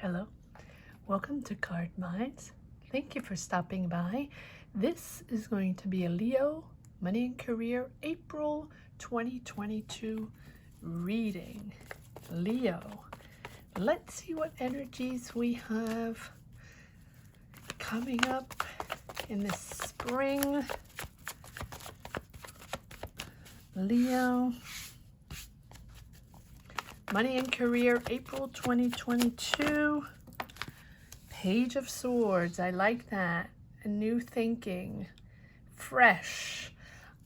Hello, welcome to Card Minds. Thank you for stopping by. This is going to be a Leo Money and Career April 2022 reading. Leo, let's see what energies we have coming up in the spring. Leo, Money and Career, April 2022. Page of Swords. I like that. A new thinking. Fresh.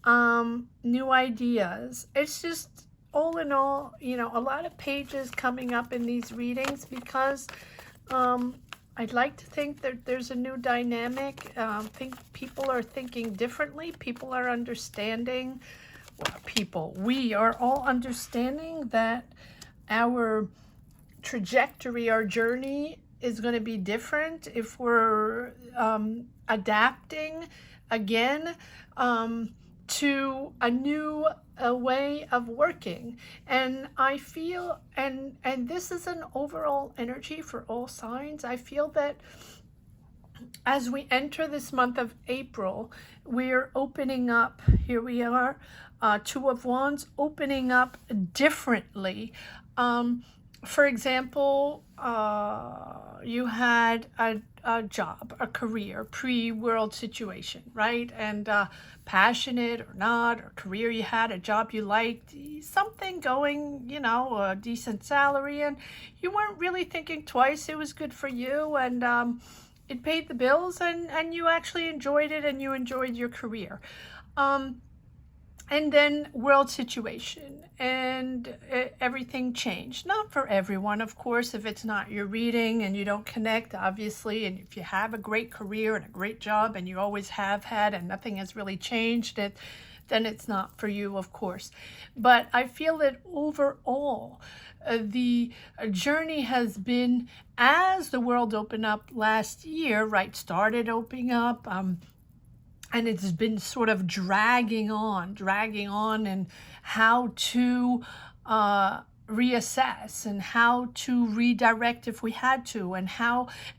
New ideas. It's just, all in all, a lot of pages coming up in these readings because I'd like to think that there's a new dynamic. Think people are thinking differently. People are understanding. We are all understanding that our trajectory, our journey is going to be different if we're adapting again to a new way of working. And I feel, and this is an overall energy for all signs, I feel that as we enter this month of April, we're opening up. Here we are, Two of Wands, opening up differently. For example, you had a job, a career, pre-world situation, right? And passionate or not, or career you had, a job you liked, something going, a decent salary, and you weren't really thinking twice. It was good for you, and it paid the bills, and you actually enjoyed it, and you enjoyed your career. And then world situation, and everything changed. Not for everyone, of course, if it's not your reading and you don't connect, obviously. And if you have a great career and a great job and you always have had and nothing has really changed, then it's not for you, of course. But I feel that overall, the journey has been, as the world opened up last year, right, started opening up, and it's been sort of dragging on and how to reassess and how to redirect if we had to, and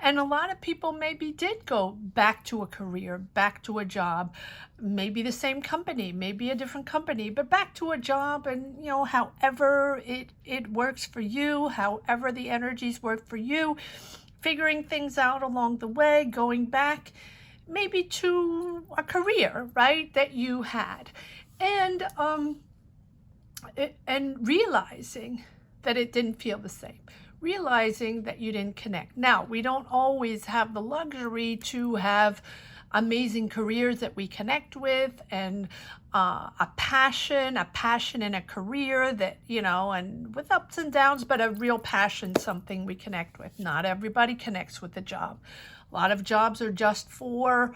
a lot of people maybe did go back to a career, back to a job, maybe the same company, maybe a different company, but back to a job, and however it works for you, however the energies work for you, figuring things out along the way, going back maybe to a career, right, that you had, and realizing that it didn't feel the same, realizing that you didn't connect. Now, we don't always have the luxury to have amazing careers that we connect with, and a passion in a career that, and with ups and downs, but a real passion, something we connect with. Not everybody connects with a job. A lot of jobs are just for,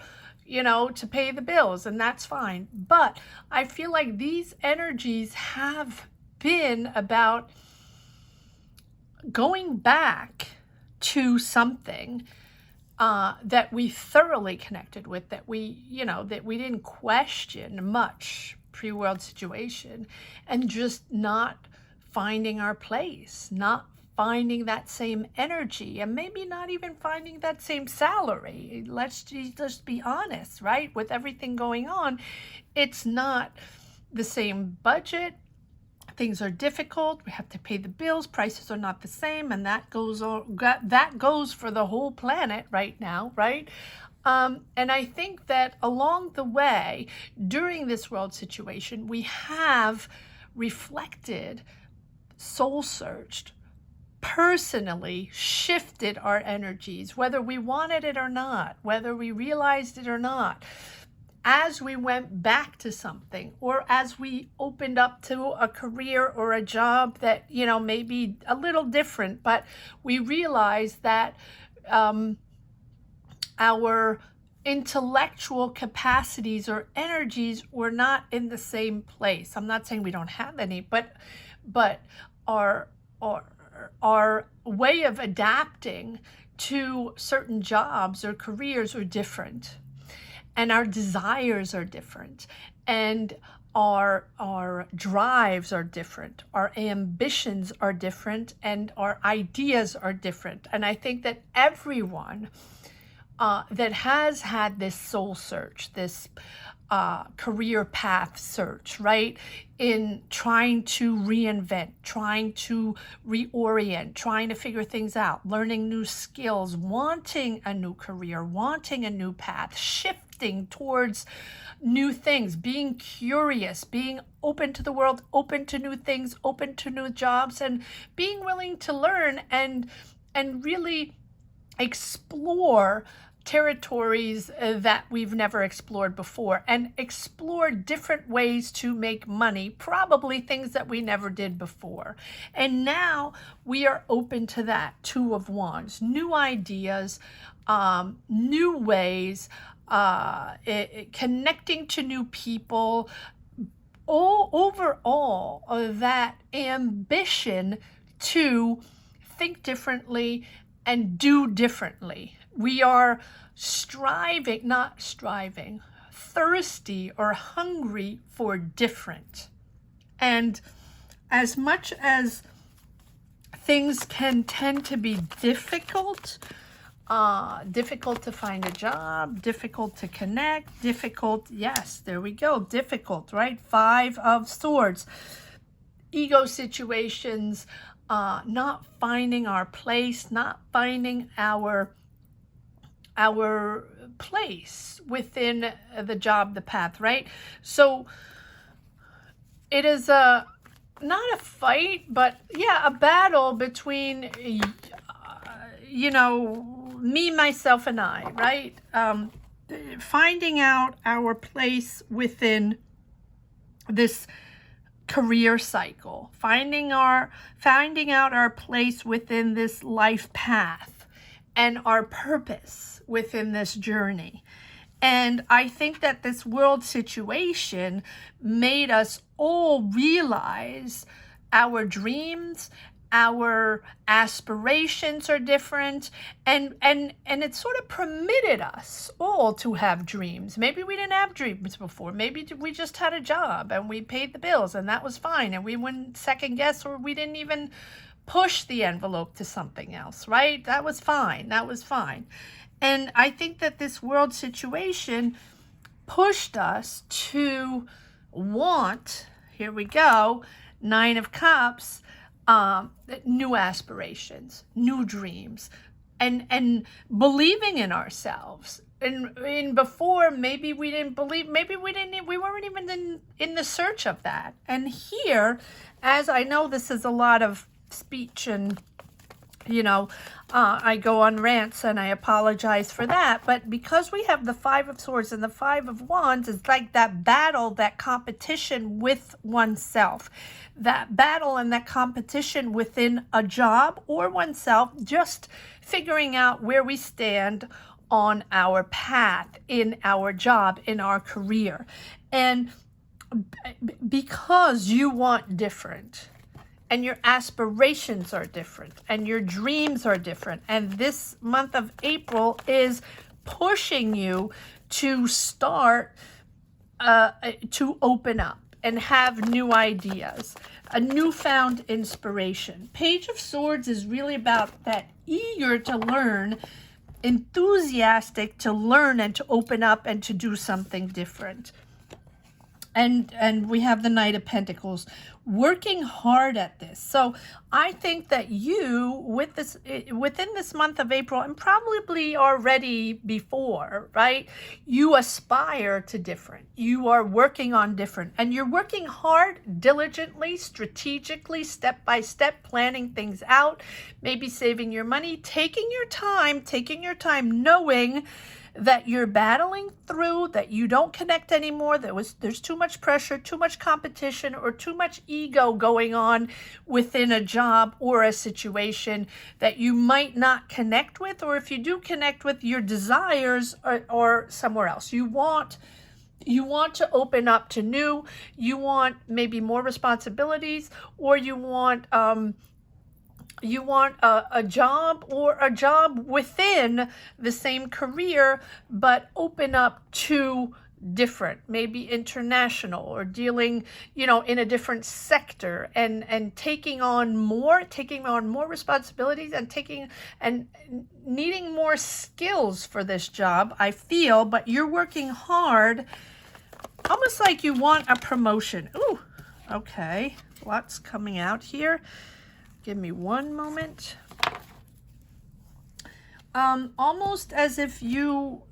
to pay the bills, and that's fine. But I feel like these energies have been about going back to something that we thoroughly connected with, that we didn't question much pre-world situation, and just not finding our place, not finding that same energy, and maybe not even finding that same salary. Let's just be honest, right? With everything going on, it's not the same budget. Things are difficult. We have to pay the bills. Prices are not the same, and that goes for the whole planet right now, right? And I think that along the way, during this world situation, we have reflected, soul searched, personally shifted our energies, whether we wanted it or not, whether we realized it or not, as we went back to something, or as we opened up to a career or a job that, may be a little different, but we realized that our intellectual capacities or energies were not in the same place. I'm not saying we don't have any, but our way of adapting to certain jobs or careers are different, and our desires are different, and our drives are different, our ambitions are different, and our ideas are different. And I think that everyone that has had this soul search, this career path search, right? In trying to reinvent, trying to reorient, trying to figure things out, learning new skills, wanting a new career, wanting a new path, shifting towards new things, being curious, being open to the world, open to new things, open to new jobs, and being willing to learn and really explore territories that we've never explored before, and explore different ways to make money, probably things that we never did before. And now we are open to that. Two of Wands, new ideas, new ways, connecting to new people, overall that ambition to think differently and do differently. We are thirsty or hungry for different. And as much as things can tend to be difficult to find a job, difficult to connect, difficult, yes, there we go, difficult, right? 5 of Swords, ego situations, not finding our place, not finding our place within the job, the path, right? So it is not a fight, but yeah, a battle between, me, myself, and I, right? Finding out our place within this career cycle, finding out our place within this life path and our purpose within this journey. And I think that this world situation made us all realize our dreams, our aspirations are different, and it sort of permitted us all to have dreams. Maybe we didn't have dreams before. Maybe we just had a job and we paid the bills and that was fine, and we wouldn't second guess, or we didn't even push the envelope to something else, right? That was fine. And I think that this world situation pushed us to want, here we go, 9 of Cups, new aspirations, new dreams, and believing in ourselves. And before, maybe we didn't believe, we weren't even in the search of that. And here, as I know this is a lot of speech and, I go on rants and I apologize for that. But because we have the 5 of Swords and the 5 of Wands, it's like that battle, that competition with oneself, that battle and that competition within a job or oneself, just figuring out where we stand on our path, in our job, in our career. And because you want different, and your aspirations are different, and your dreams are different, and this month of April is pushing you to start to open up and have new ideas, a newfound inspiration. Page of Swords is really about that eager to learn, enthusiastic to learn and to open up and to do something different. And we have the Knight of Pentacles, working hard at this. So I think that you, within this month of April, and probably already before, right? You aspire to different. You are working on different. And you're working hard, diligently, strategically, step by step, planning things out, maybe saving your money, taking your time, knowing that you're battling through, that you don't connect anymore, there's too much pressure, too much competition, or too much ego going on within a job or a situation that you might not connect with, or if you do connect with, your desires are somewhere else. You want to open up to new, you want maybe more responsibilities, or you want a job, or a job within the same career, but open up to different, maybe international, or dealing, you know, in a different sector, and taking on more responsibilities, and needing more skills for this job, I feel. But you're working hard, almost like you want a promotion. Ooh, okay, lots coming out here. Give me one moment. Almost as if you're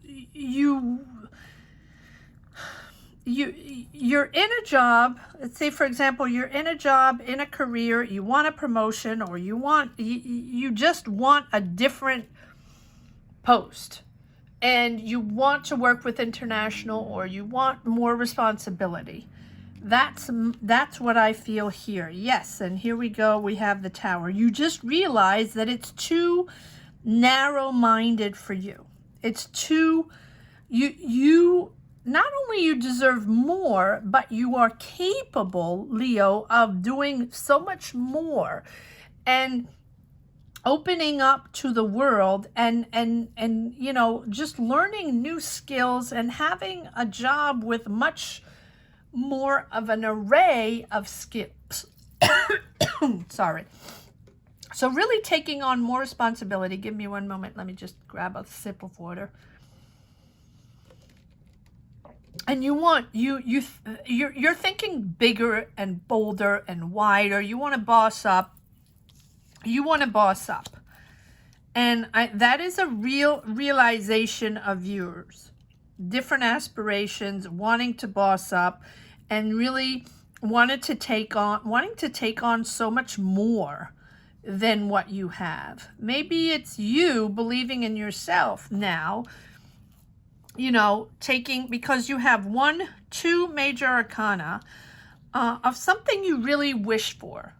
in a job. Let's say, for example, you're in a job, in a career, you want a promotion, or you just want a different post, and you want to work with international, or you want more responsibility. That's what I feel here. Yes, and here we go. We have the Tower. You just realize that it's too narrow-minded for you. It's too, you not only you deserve more, but you are capable, Leo, of doing so much more, and opening up to the world, and you know, just learning new skills, and having a job with much more of an array of skills. Sorry. So really taking on more responsibility. Give me one moment. Let me just grab a sip of water. And you're thinking bigger and bolder and wider. You want to boss up. And that is a realization of yours. Different aspirations, wanting to boss up, and really wanting to take on so much more than what you have. Maybe it's you believing in yourself now, you know, because you have two major arcana of something you really wish for.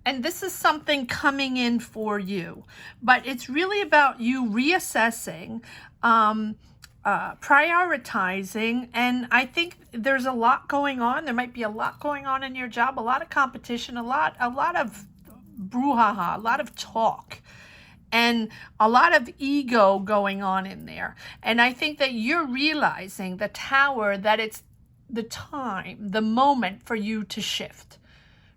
And this is something coming in for you. But it's really about you reassessing, prioritizing, and I think there's a lot going on. There might be a lot going on in your job, a lot of competition, a lot of brouhaha, a lot of talk, and a lot of ego going on in there. And I think that you're realizing, the Tower, that it's the time, the moment for you to shift.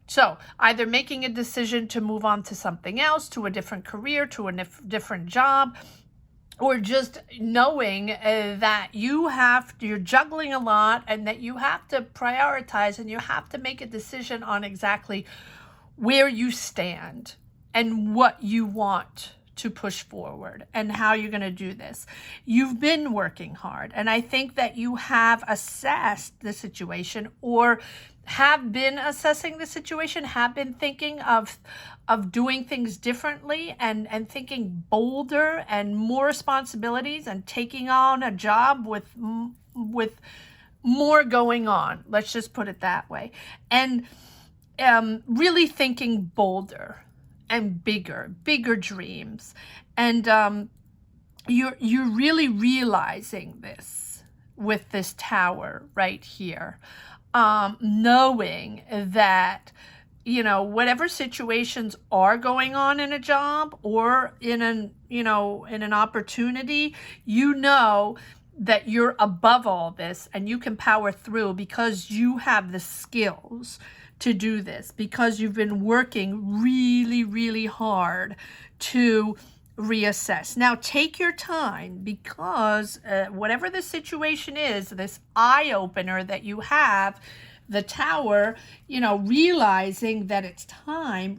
So either making a decision to move on to something else, to a different career, to a different job, or just knowing that you're juggling a lot, and that you have to prioritize, and you have to make a decision on exactly where you stand and what you want to push forward and how you're going to do this. You've been working hard, and I think that you have assessed the situation, or have been assessing the situation, have been thinking of doing things differently, and thinking bolder and more responsibilities, and taking on a job with more going on. Let's just put it that way. And really thinking bolder and bigger dreams. And you're really realizing this with this Tower right here. Knowing that, you know, whatever situations are going on in a job, or in an opportunity, you know that you're above all this, and you can power through, because you have the skills to do this, because you've been working really, really hard to reassess. Now take your time, because whatever the situation is, this eye-opener that you have, the Tower, you know, realizing it's time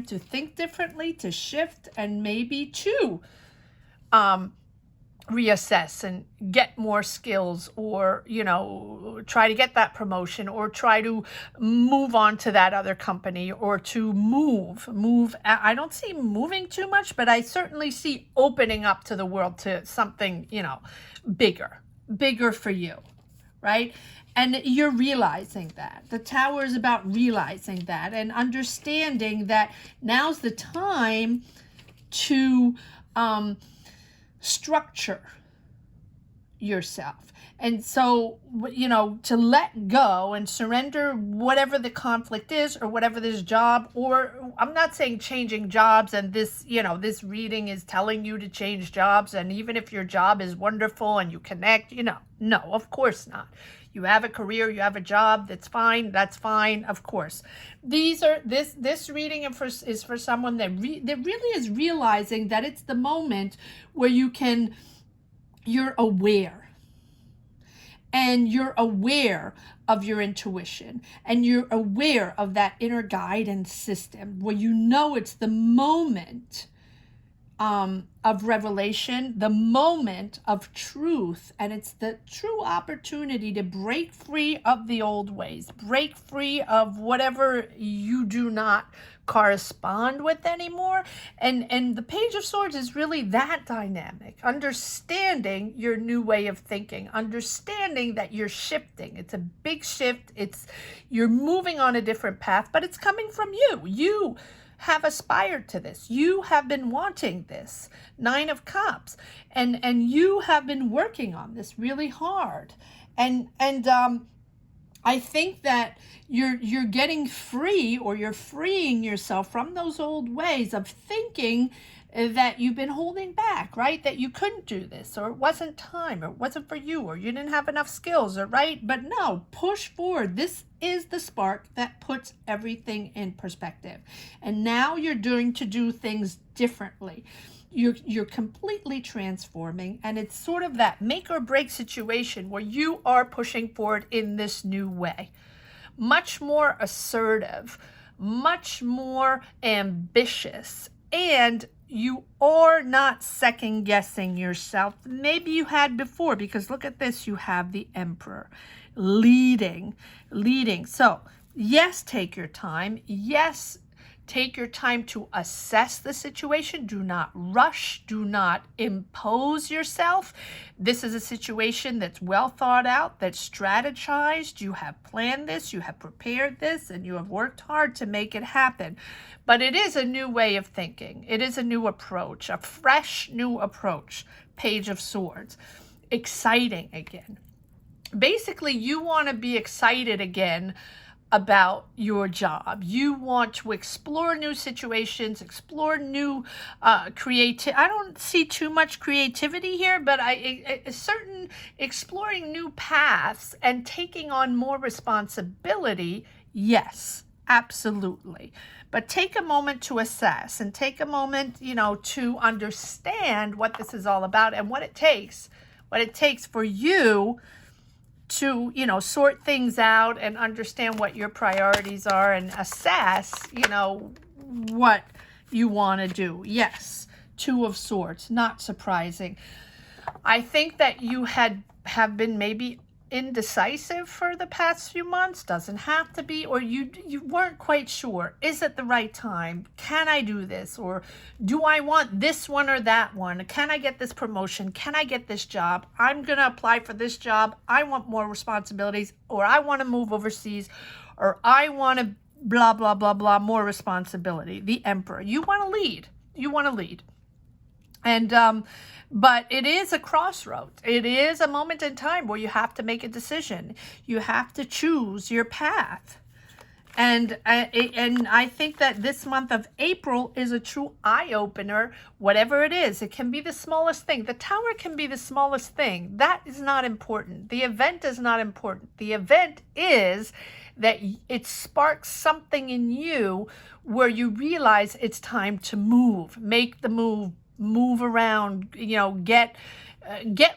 to think differently, to shift, and maybe to reassess and get more skills, or, you know, try to get that promotion, or try to move on to that other company, or to move. I don't see moving too much, but I certainly see opening up to the world, to something, you know, bigger for you, right? And you're realizing that. The Tower is about realizing that, and understanding that now's the time to structure yourself. And so, you know, to let go and surrender whatever the conflict is, or whatever this job, or I'm not saying changing jobs, and this, you know, this reading is telling you to change jobs. And even if your job is wonderful and you connect, you know, no, of course not. You have a career, you have a job, that's fine, of course. This reading is for someone that really is realizing that it's the moment where you're aware. And you're aware of your intuition, and you're aware of that inner guidance system where you know it's the moment of revelation, the moment of truth, and it's the true opportunity to break free of the old ways, break free of whatever you do not correspond with anymore. And the Page of Swords is really that dynamic, understanding your new way of thinking, understanding that you're shifting. It's a big shift. You're moving on a different path, but it's coming from you have aspired to this. You have been wanting this. 9 of Cups. And you have been working on this really hard. And I think that you're getting free, or you're freeing yourself from those old ways of thinking that you've been holding back, right? That you couldn't do this, or it wasn't time, or it wasn't for you, or you didn't have enough skills, or right? But no, push forward. This is the spark that puts everything in perspective. And now you're doing to do things differently. You're completely transforming, and it's sort of that make or break situation where you are pushing forward in this new way. Much more assertive, much more ambitious, and you are not second guessing yourself. Maybe you had before, because look at this, you have the Emperor leading. So yes, take your time. Yes, take your time to assess the situation. Do not rush. Do not impose yourself. This is a situation that's well thought out, that's strategized. You have planned this, you have prepared this, and you have worked hard to make it happen. But it is a new way of thinking. It is a new approach, a fresh new approach. Page of Swords. Exciting again. Basically, you want to be excited again about your job. You want to explore new situations, explore new creativity. I don't see too much creativity here, but a certain exploring new paths and taking on more responsibility. Yes, absolutely. But take a moment to assess, and take a moment, you know, to understand what this is all about, and what it takes for you to, you know, sort things out and understand what your priorities are, and assess, you know, what you want to do. Yes, 2 of Swords, not surprising. I think that you have been maybe indecisive for the past few months. Doesn't have to be. Or you weren't quite sure. Is it the right time? Can I do this? Or do I want this one or that one? Can I get this promotion? Can I get this job? I'm going to apply for this job. I want more responsibilities, or I want to move overseas, or I want to blah, blah, blah, blah, more responsibility. The Emperor. You want to lead. You want to lead. And, but it is a crossroads. It is a moment in time where you have to make a decision. You have to choose your path. And I think that this month of April is a true eye-opener, whatever it is. It can be the smallest thing. The Tower can be the smallest thing. That is not important. The event is not important. The event is that it sparks something in you where you realize it's time to move. Make the move around, you know, get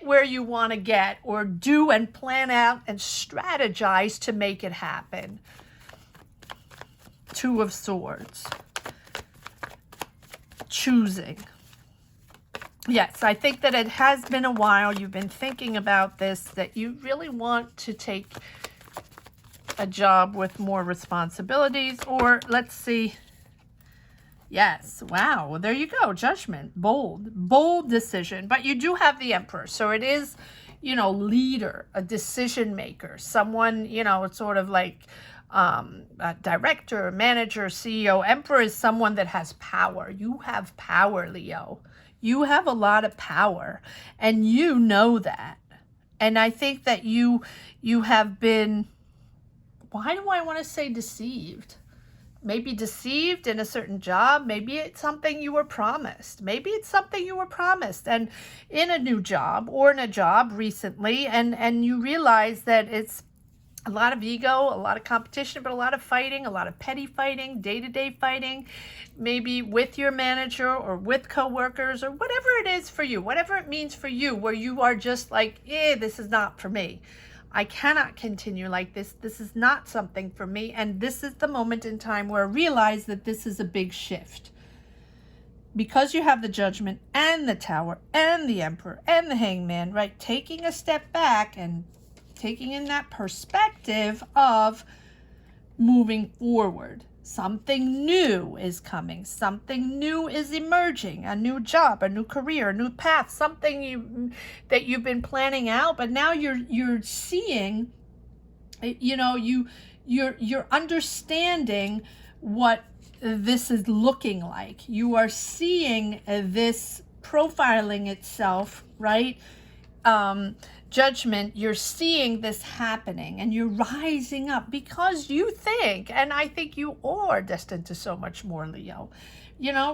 where you want to get, or do and plan out and strategize to make it happen. 2 of Swords. Choosing. Yes, I think that it has been a while. You've been thinking about this, that you really want to take a job with more responsibilities, or let's see. Yes, wow, well, there you go. Judgment, bold decision. But you do have the Emperor, so it is, you know, leader, a decision maker, someone, you know, it's sort of like a director, manager, CEO. Emperor is someone that has power. You have power, Leo. You have a lot of power, and you know that. And I think that you have been, why do I want to say deceived? Maybe deceived in a certain job. Maybe it's something you were promised. Maybe it's something you were promised and in a new job or in a job recently, and you realize that it's a lot of ego, a lot of competition, but a lot of fighting, a lot of petty fighting, day-to-day fighting, maybe with your manager or with coworkers or whatever it is for you, whatever it means for you, where you are just like, this is not for me. I cannot continue like this. This is not something for me. And this is the moment in time where I realize that this is a big shift. Because you have the Judgment and the Tower and the Emperor and the Hangman, right? Taking a step back and taking in that perspective of moving forward. Something new is coming. Something new is emerging. A new job, a new career, a new path, something that you've been planning out, but now you're seeing, you're understanding what this is looking like. You are seeing this profiling itself, right? Judgment, you're seeing this happening and you're rising up because you think, and I think you are destined to so much more, Leo,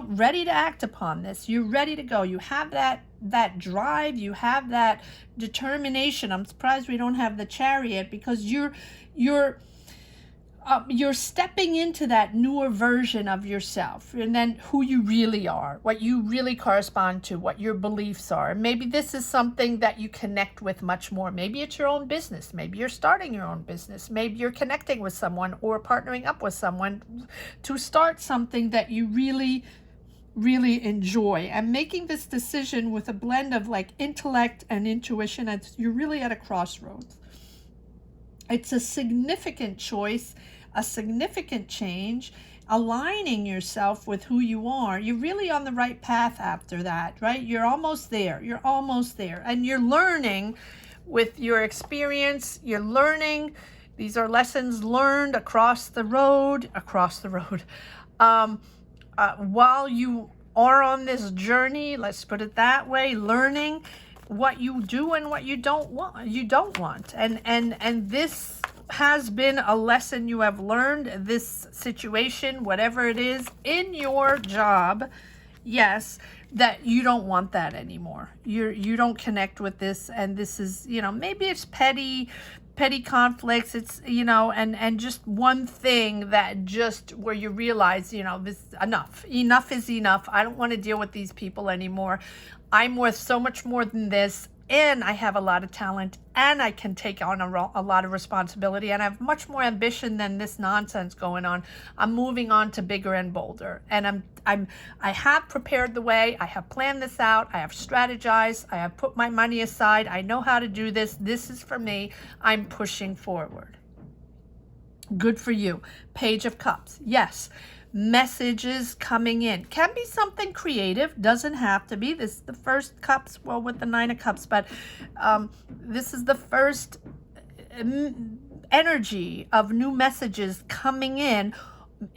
ready to act upon this. You're ready to go. You have that drive, you have that determination. I'm surprised we don't have the Chariot, because you're stepping into that newer version of yourself, and then who you really are, what you really correspond to, what your beliefs are. And maybe this is something that you connect with much more. Maybe it's your own business. Maybe you're starting your own business. Maybe you're connecting with someone or partnering up with someone to start something that you really, really enjoy. And making this decision with a blend of like intellect and intuition, you're really at a crossroads. It's a significant choice, a significant change, aligning yourself with who you are. You're really on the right path after that, right? You're almost there. You're almost there. And you're learning with your experience. You're learning. These are lessons learned across the road. While you are on this journey, let's put it that way, learning what you do and what you don't want. And this has been a lesson you have learned. This situation, whatever it is in your job, yes, that you don't want that anymore. You don't connect with this, and this is, maybe it's petty conflicts. It's, and just one thing that just where you realize, this enough is enough. I don't want to deal with these people anymore. I'm worth so much more than this, and I have a lot of talent, and I can take on a lot of responsibility, and I have much more ambition than this nonsense going on. I'm moving on to bigger and bolder, and I have prepared the way. I have planned this out. I have strategized. I have put my money aside. I know how to do this. This is for me. I'm pushing forward. Good for you. Page of Cups. Yes. Messages coming in. Can be something creative, doesn't have to be. This is the first cups, well, with the 9 of Cups, but this is the first energy of new messages coming in.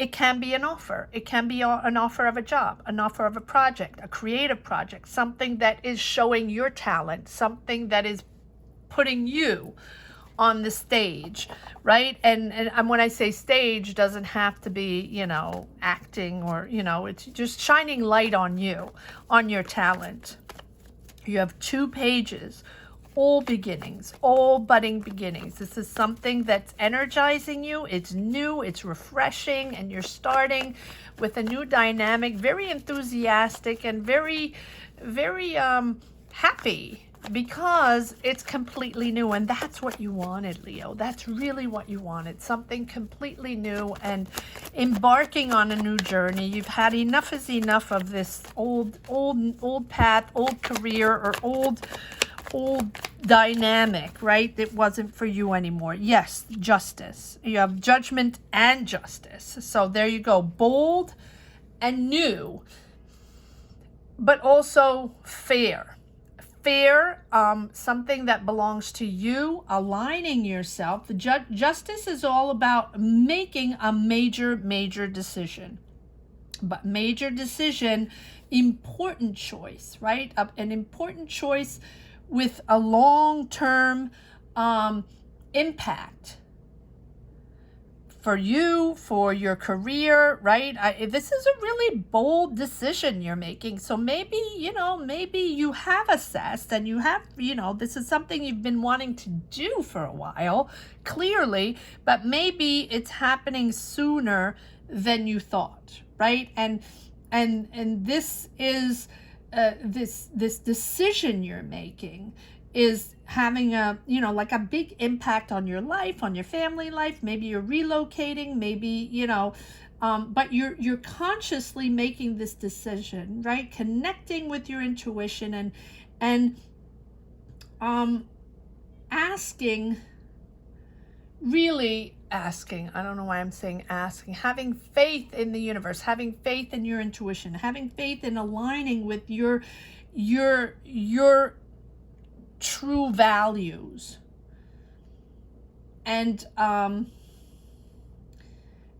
It can be an offer. It can be an offer of a job, an offer of a project, a creative project, something that is showing your talent, something that is putting you on the stage, right? And when I say stage, doesn't have to be, acting or, it's just shining light on you, on your talent. You have 2 pages, all beginnings, all budding beginnings. This is something that's energizing you. It's new, it's refreshing, and you're starting with a new dynamic, very enthusiastic and very, very happy, because it's completely new. And that's what you wanted, Leo. That's really what you wanted, something completely new and embarking on a new journey. You've had enough is enough of this old path, old career, or old dynamic, right? It wasn't for you anymore. Yes, justice. You have Judgment and Justice. So there you go. Bold and new, but also fair. Something that belongs to you, aligning yourself. The Justice is all about making a major decision. But major decision, important choice, right? An important choice with a long-term impact for you, for your career, right? This is a really bold decision you're making. So maybe, maybe you have assessed and you have, this is something you've been wanting to do for a while, clearly, but maybe it's happening sooner than you thought, right? And this is this decision you're making is having a, like a big impact on your life, on your family life. Maybe you're relocating, maybe, but you're consciously making this decision, right? Connecting with your intuition and asking, really asking, I don't know why I'm saying asking, having faith in the universe, having faith in your intuition, having faith in aligning with your true values. And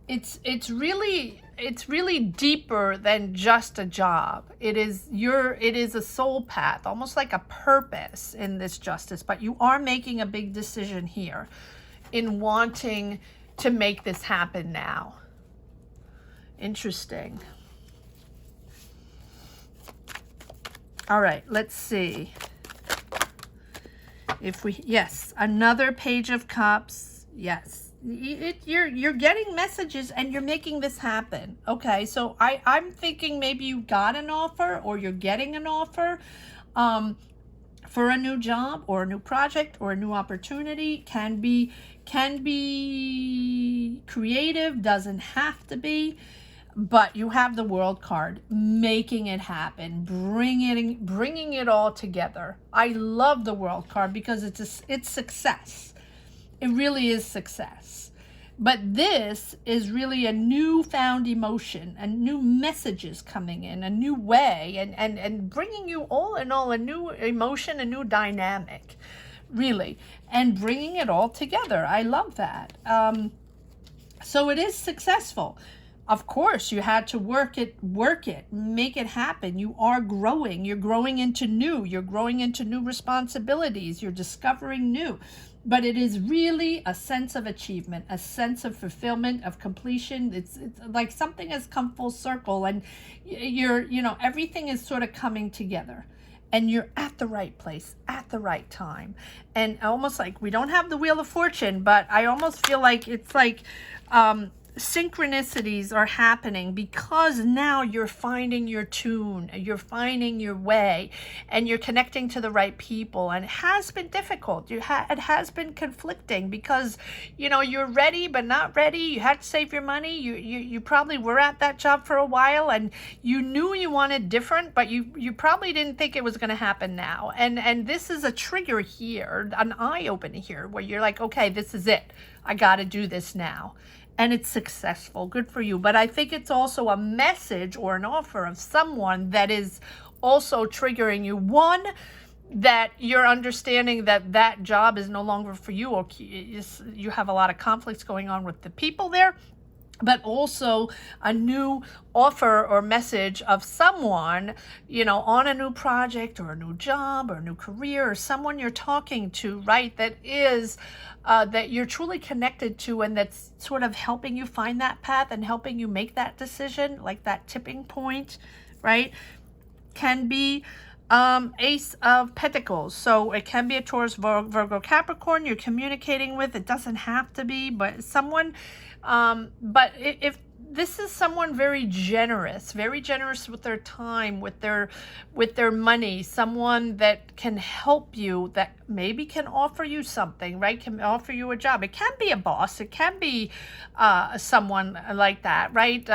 it's really deeper than just a job. It is a soul path, almost like a purpose in this justice, but you are making a big decision here in wanting to make this happen now. Interesting. All right, let's see. If we, yes, another Page of Cups. Yes, you're getting messages and you're making this happen. Okay, so I'm thinking maybe you got an offer or you're getting an offer for a new job or a new project or a new opportunity. Can be creative, doesn't have to be. But you have the World card, making it happen, bringing it all together. I love the World card because it's success. It really is success. But this is really a newfound emotion, a new messages coming in, a new way, and bringing you all in all a new emotion, a new dynamic, really, and bringing it all together. I love that. So it is successful. Of course, you had to work it, make it happen. You are growing. You're growing into new responsibilities. You're discovering new. But it is really a sense of achievement, a sense of fulfillment, of completion. It's like something has come full circle and everything is sort of coming together. And you're at the right place at the right time. And almost like we don't have the Wheel of Fortune, but I almost feel like it's like synchronicities are happening because now you're finding your tune, you're finding your way, and you're connecting to the right people. And it has been difficult. It has been conflicting because you're ready but not ready. You had to save your money. You probably were at that job for a while and you knew you wanted different, but you probably didn't think it was going to happen now. And this is a trigger here, an eye opener here, where you're like, okay, this is it. I got to do this now. And it's successful. Good for you. But I think it's also a message or an offer of someone that is also triggering you. One, that you're understanding that job is no longer for you, or you have a lot of conflicts going on with the people there. But also a new offer or message of someone, on a new project or a new job or a new career, or someone you're talking to, right, that is, that you're truly connected to, and that's sort of helping you find that path and helping you make that decision, like that tipping point, right? Can be Ace of Pentacles. So it can be a Taurus, Virgo, Capricorn you're communicating with. It doesn't have to be, but someone, but if this is someone very generous with their time, with their money, someone that can help you, that maybe can offer you something, right? Can offer you a job. It can be a boss. It can be someone like that, right?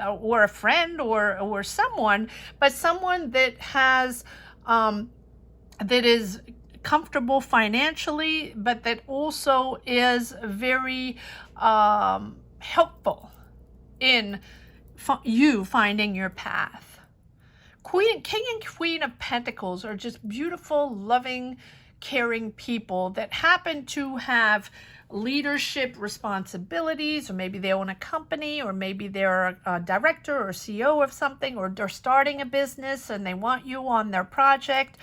Or a friend or someone, but someone that has, that is comfortable financially, but that also is very helpful in you finding your path. King and Queen of Pentacles are just beautiful, loving, caring people that happen to have leadership responsibilities, or maybe they own a company, or maybe they're a director or CEO of something, or they're starting a business and they want you on their project,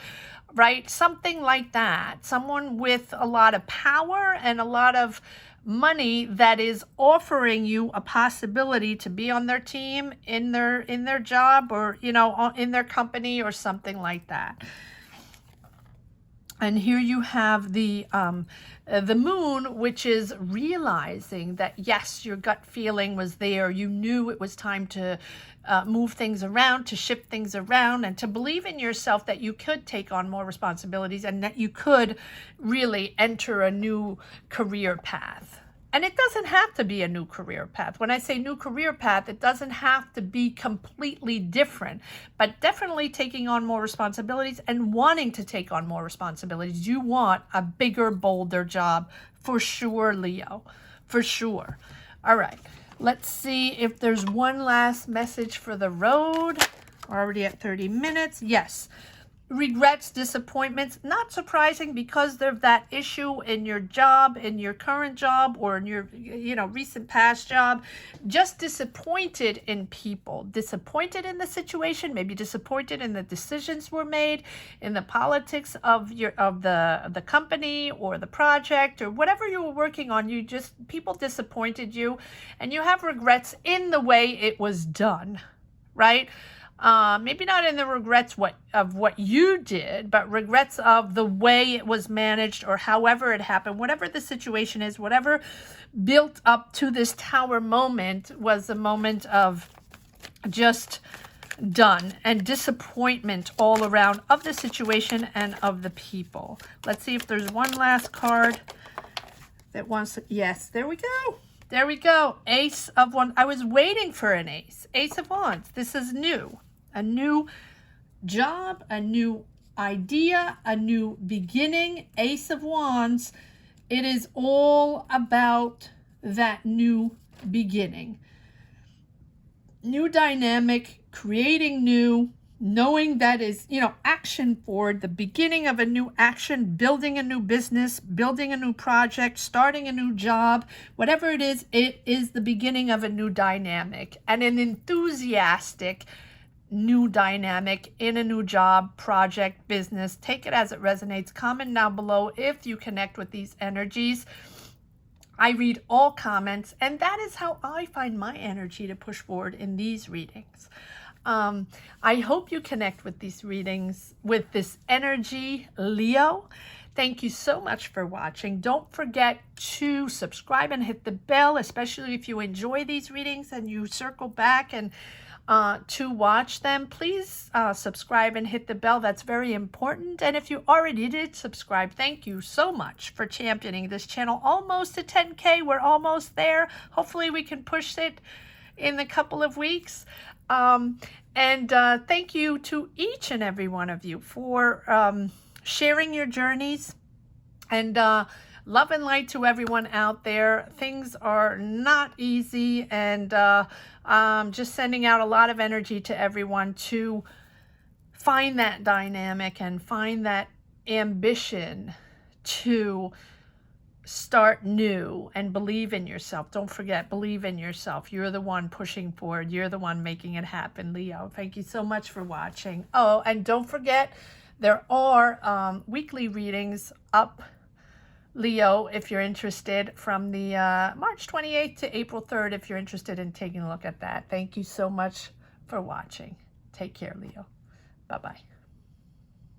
right? Something like that. Someone with a lot of power and a lot of money that is offering you a possibility to be on their team, in their job, or, you know, in their company or something like that. And here you have the moon, which is realizing that, yes, your gut feeling was there. You knew it was time to move things around, to shift things around, and to believe in yourself that you could take on more responsibilities and that you could really enter a new career path. And it doesn't have to be a new career path. When I say new career path, it doesn't have to be completely different, but definitely taking on more responsibilities and wanting to take on more responsibilities. You want a bigger, bolder job for sure, Leo, for sure. All right, let's see if there's one last message for the road. We're already at 30 minutes. Yes. Regrets, disappointments, not surprising because of that issue in your job, in your current job, or in your, you know, recent past job. Just disappointed in people, disappointed in the situation, maybe disappointed in the decisions were made, in the politics of the company or the project or whatever you were working on. You just, people disappointed you, and you have regrets in the way it was done, right? Maybe not in the regrets of what you did, but regrets of the way it was managed, or however it happened, whatever the situation is, whatever built up to this tower moment was a moment of just done, and disappointment all around of the situation and of the people. Let's see if there's one last card that wants to, yes, there we go. There we go. Ace of Wands. I was waiting for an ace. Ace of Wands. This is new. A new job, a new idea, a new beginning. Ace of Wands. It is all about that new beginning. New dynamic, creating new, knowing that is, you know, action forward, the beginning of a new action, building a new business, building a new project, starting a new job, whatever it is the beginning of a new dynamic, and an enthusiastic new dynamic in a new job, project, business. Take it as it resonates. Comment down below if you connect with these energies. I read all comments, and that is how I find my energy to push forward in these readings. I hope you connect with these readings, with this energy, Leo. Thank you so much for watching. Don't forget to subscribe and hit the bell, especially if you enjoy these readings and you circle back and to watch them. Please subscribe and hit the bell. That's very important. And if you already did subscribe, thank you so much for championing this channel. Almost to 10K. We're almost there. Hopefully we can push it in a couple of weeks. Thank you to each and every one of you for sharing your journeys, and love and light to everyone out there. Things are not easy, and just sending out a lot of energy to everyone to find that dynamic and find that ambition to start new and believe in yourself. Don't forget, believe in yourself. You're the one pushing forward. You're the one making it happen, Leo. Thank you so much for watching. Oh, and don't forget, there are weekly readings up, Leo, if you're interested, from the March 28th to April 3rd, if you're interested in taking a look at that. Thank you so much for watching. Take care, Leo. Bye-bye.